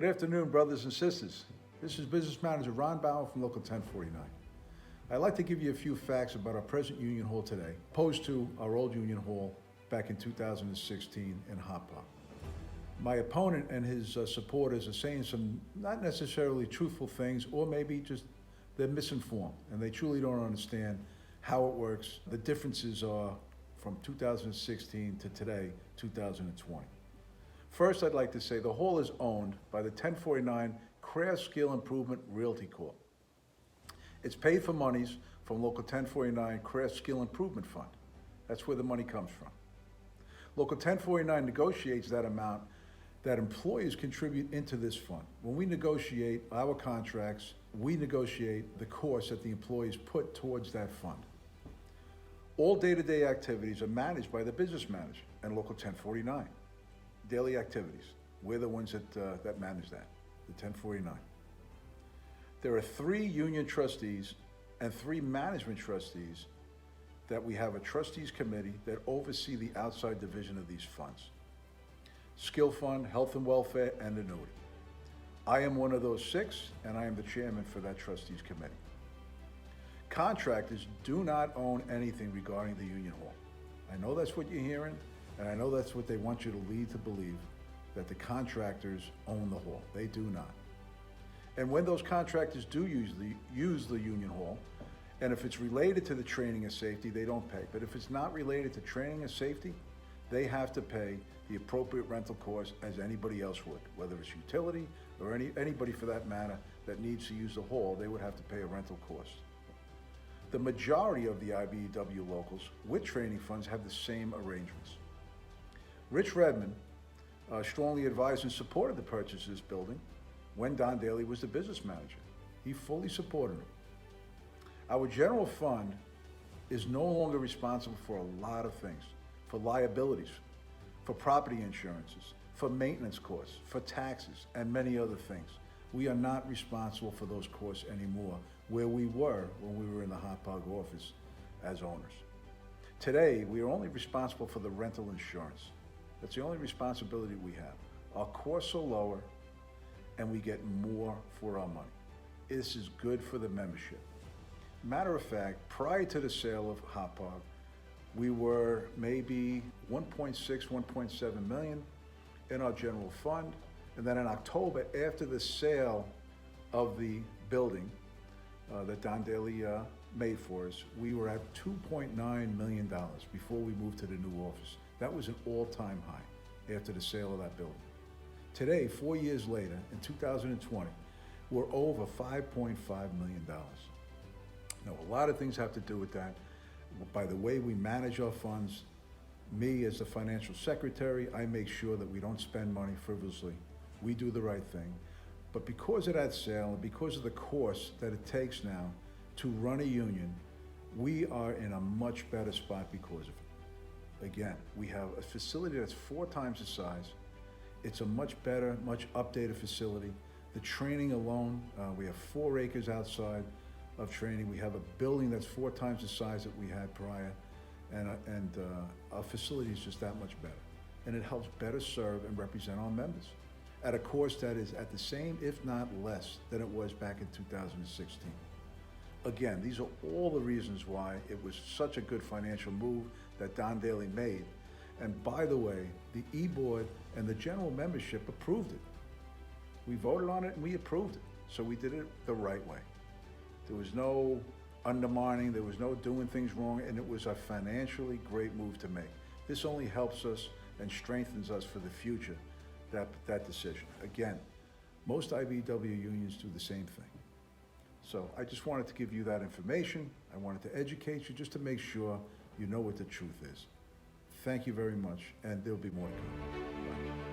Good afternoon, brothers and sisters. This is Business Manager Ron Bauer from Local 1049. I'd like to give you a few facts about our present Union Hall today, opposed to our old Union Hall back in 2016 in Hop Pop. My opponent and his supporters are saying some not necessarily truthful things, or maybe just they're misinformed and they truly don't understand how it works. The differences are from 2016 to today, 2020. First, I'd like to say the hall is owned by the 1049 Craft Skill Improvement Realty Corp. It's paid for monies from Local 1049 Craft Skill Improvement Fund. That's where the money comes from. Local 1049 negotiates that amount that employees contribute into this fund. When we negotiate our contracts, we negotiate the cost that the employees put towards that fund. All day-to-day activities are managed by the business manager and Local 1049. Daily activities, we're the ones that manage that, the 1049. There are 3 union trustees and 3 management trustees that we have a trustees committee that oversee the outside division of these funds. Skill Fund, Health and Welfare, and Annuity. I am one of those 6, and I am the chairman for that trustees committee. Contractors do not own anything regarding the Union Hall. I know that's what you're hearing, and I know that's what they want you to lead to believe, that the contractors own the hall. They do not. And when those contractors do use the Union Hall, and if it's related to the training and safety, they don't pay. But if it's not related to training and safety, they have to pay the appropriate rental cost as anybody else would, whether it's utility or anybody for that matter that needs to use the hall, they would have to pay a rental cost. The majority of the IBEW locals with training funds have the same arrangements. Rich Redmond strongly advised and supported the purchase of this building when Don Daly was the business manager. He fully supported it. Our general fund is no longer responsible for a lot of things, for liabilities, for property insurances, for maintenance costs, for taxes, and many other things. We are not responsible for those costs anymore, where we were when we were in the Hot Pog office as owners. Today, we are only responsible for the rental insurance. That's the only responsibility we have. Our costs are lower, and we get more for our money. This is good for the membership. Matter of fact, prior to the sale of Hot Pog, we were maybe 1.6, 1.7 million in our general fund. And then in October, after the sale of the building that Don Daly made for us, we were at $2.9 million before we moved to the new office. That was an all-time high after the sale of that building. Today, 4 years later, in 2020, we're over $5.5 million. Now, a lot of things have to do with that. By the way we manage our funds, me as the financial secretary, I make sure that we don't spend money frivolously. We do the right thing. But because of that sale, and because of the cost that it takes now to run a union, we are in a much better spot because of it. Again, we have a facility that's 4 times the size. It's a much better, much updated facility. The training alone, we have 4 acres outside of training. We have a building that's 4 times the size that we had prior, and our facility is just that much better. And it helps better serve and represent our members at a cost that is at the same, if not less, than it was back in 2016. Again, these are all the reasons why it was such a good financial move that Don Daly made. And by the way, the E-Board and the general membership approved it. We voted on it and we approved it. So we did it the right way. There was no undermining, there was no doing things wrong, and it was a financially great move to make. This only helps us and strengthens us for the future, that decision. Again, most IBEW unions do the same thing. So I just wanted to give you that information. I wanted to educate you just to make sure you know what the truth is. Thank you very much, and there'll be more to come. Bye.